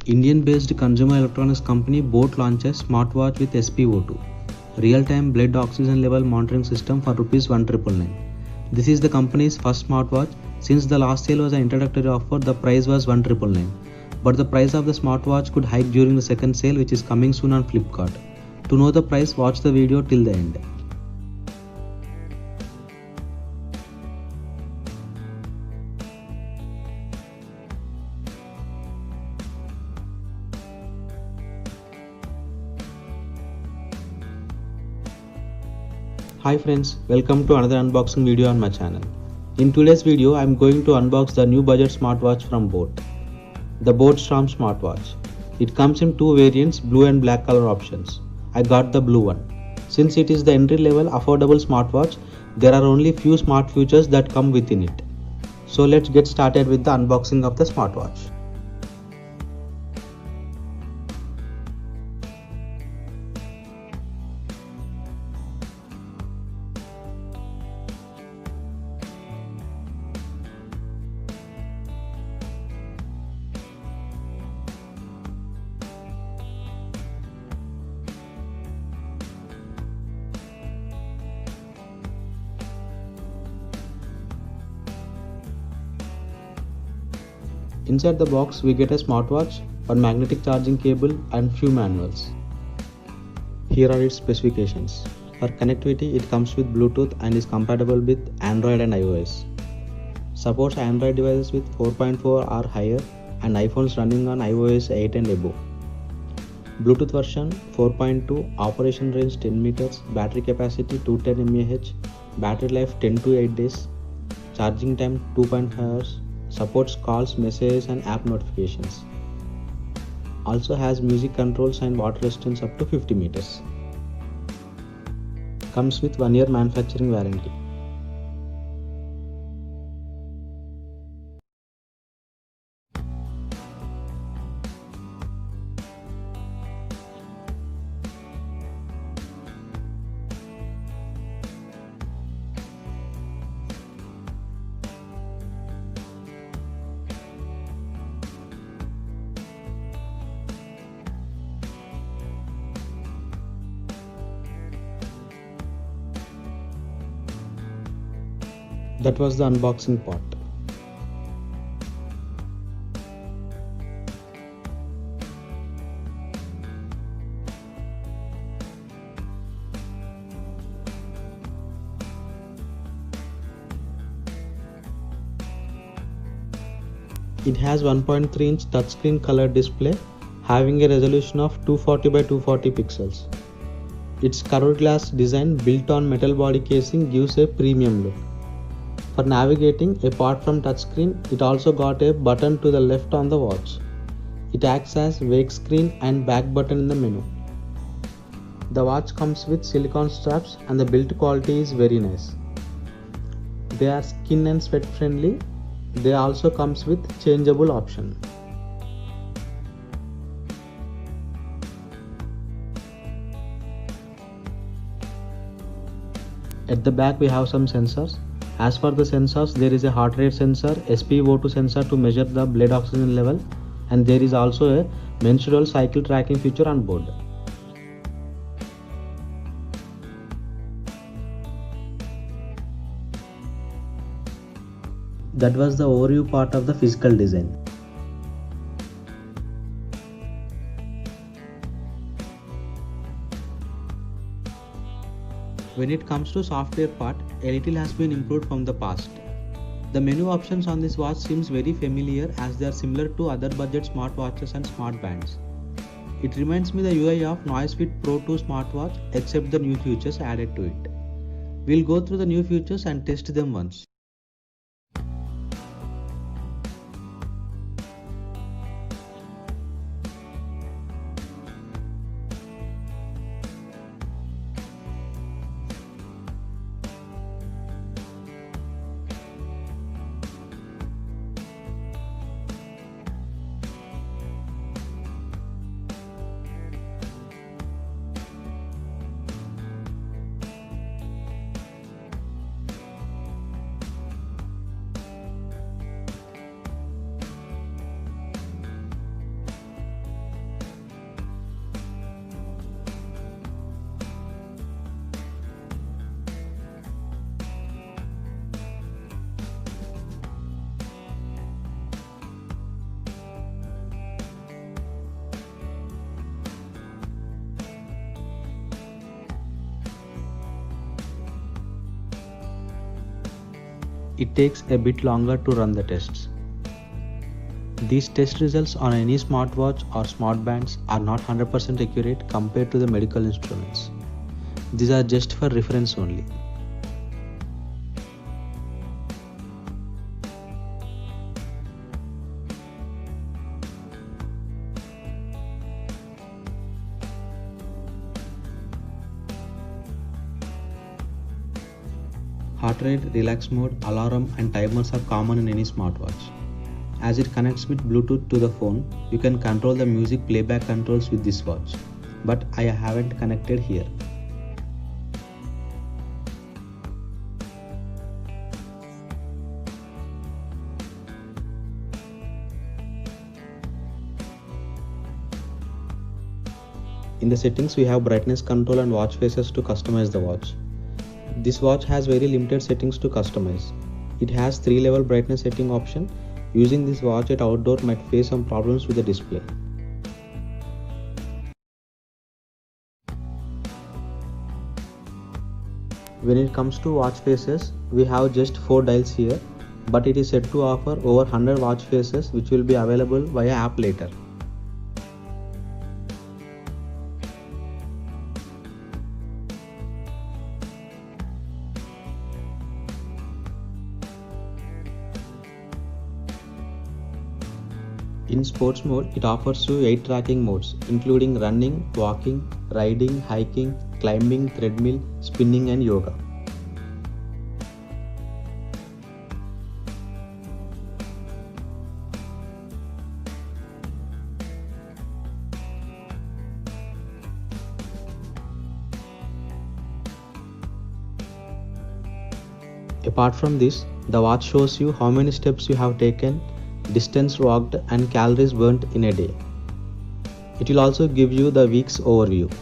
Indian-based consumer electronics company Boat launches smartwatch with SpO2, real-time blood oxygen level monitoring system for ₹1,999. This is the company's first smartwatch. Since the last sale was an introductory offer, the price was ₹1,999. But the price of the smartwatch could hike during the second sale, which is coming soon on Flipkart. To know the price, watch the video till the end. Hi friends, welcome to another unboxing video on my channel. In today's video, I am going to unbox the new budget smartwatch from Boat, the Boat Storm smartwatch. It comes in two variants, blue and black color options. I got the blue one. Since it is the entry level affordable smartwatch, there are only few smart features that come within it. So let's get started with the unboxing of the smartwatch. Inside the box, we get a smartwatch, one magnetic charging cable and few manuals. Here are its specifications. For connectivity, it comes with Bluetooth and is compatible with Android and iOS. Supports Android devices with 4.4 or higher and iPhones running on iOS 8 and above. Bluetooth version 4.2, operation range 10 meters, battery capacity 210 mAh, battery life 10 to 8 days, charging time 2.5 hours. Supports calls, messages and app notifications. Also has music controls and water resistance up to 50 meters. Comes with 1 year manufacturing warranty. That was the unboxing part. It has 1.3-inch touchscreen color display having a resolution of 240 by 240 pixels. Its curved glass design built on metal body casing gives a premium look. For navigating, apart from touchscreen, it also got a button to the left on the watch. It acts as wake screen and back button in the menu. The watch comes with silicone straps and the build quality is very nice. They are skin and sweat friendly. They also comes with changeable option. At the back we have some sensors. As for the sensors, there is a heart rate sensor, SpO2 sensor to measure the blood oxygen level, and there is also a menstrual cycle tracking feature on board. That was the overview part of the physical design. When it comes to software part, a little has been improved from the past. The menu options on this watch seems very familiar as they are similar to other budget smartwatches and smart bands. It reminds me the UI of Noisefit Pro 2 smartwatch except the new features added to it. We'll go through the new features and test them once. it takes a bit longer to run the tests. These test results on any smartwatch or smartbands are not 100% accurate compared to the medical instruments. These are just for reference only. Heart rate, relax mode, alarm and timers are common in any smartwatch. As it connects with Bluetooth to the phone, you can control the music playback controls with this watch, but I haven't connected here. In the settings, we have brightness control and watch faces to customize the watch. This watch has very limited settings to customize. It has 3-level brightness setting option. Using this watch at outdoor might face some problems with the display. When it comes to watch faces, we have just 4 dials here, but it is said to offer over 100 watch faces which will be available via app later. In sports mode, it offers you 8 tracking modes, including running, walking, riding, hiking, climbing, treadmill, spinning and yoga. Apart from this, the watch shows you how many steps you have taken, distance walked and calories burnt in a day. It will also give you the week's overview.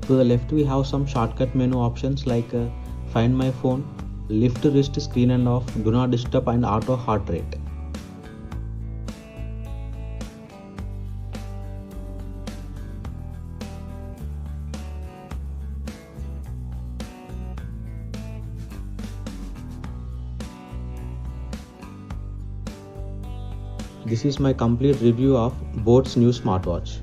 To the left we have some shortcut menu options like Find My Phone, Lift Wrist Screen and Off, Do Not Disturb and Auto Heart Rate. This is my complete review of Boat's new smartwatch.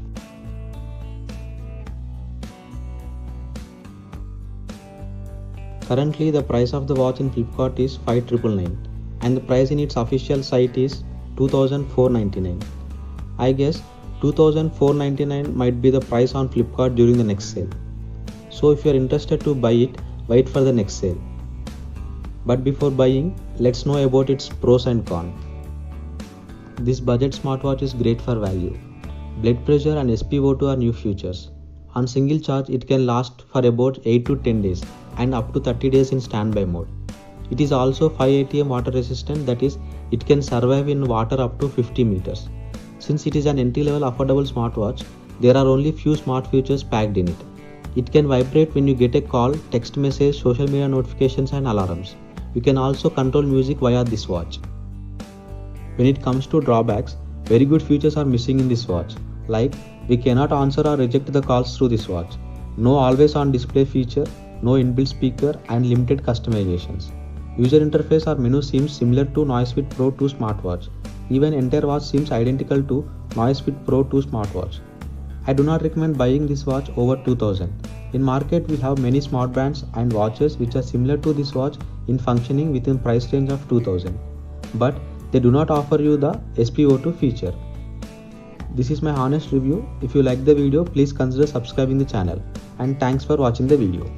Currently the price of the watch in Flipkart is 5,999 and the price in its official site is 2,499. I guess 2,499 might be the price on Flipkart during the next sale. So if you are interested to buy it, wait for the next sale. But before buying, let's know about its pros and cons. This budget smartwatch is great for value. Blood pressure and SpO2 are new features. On single charge, it can last for about 8 to 10 days and up to 30 days in standby mode. It is also 5 ATM water resistant, that is, it can survive in water up to 50 meters. Since it is an entry-level affordable smartwatch, there are only few smart features packed in it. It can vibrate when you get a call, text message, social media notifications and alarms. You can also control music via this watch. When it comes to drawbacks, very good features are missing in this watch, like we cannot answer or reject the calls through this watch, no always on display feature, no inbuilt speaker and limited customizations. User interface or menu seems similar to Noisefit Pro 2 smartwatch. Even entire watch seems identical to Noisefit Pro 2 smartwatch. I do not recommend buying this watch over 2000. In market we have many smart brands and watches which are similar to this watch in functioning within price range of 2000. But they do not offer you the SpO2 feature. This is my honest review. If you like the video, please consider subscribing the channel. And thanks for watching the video.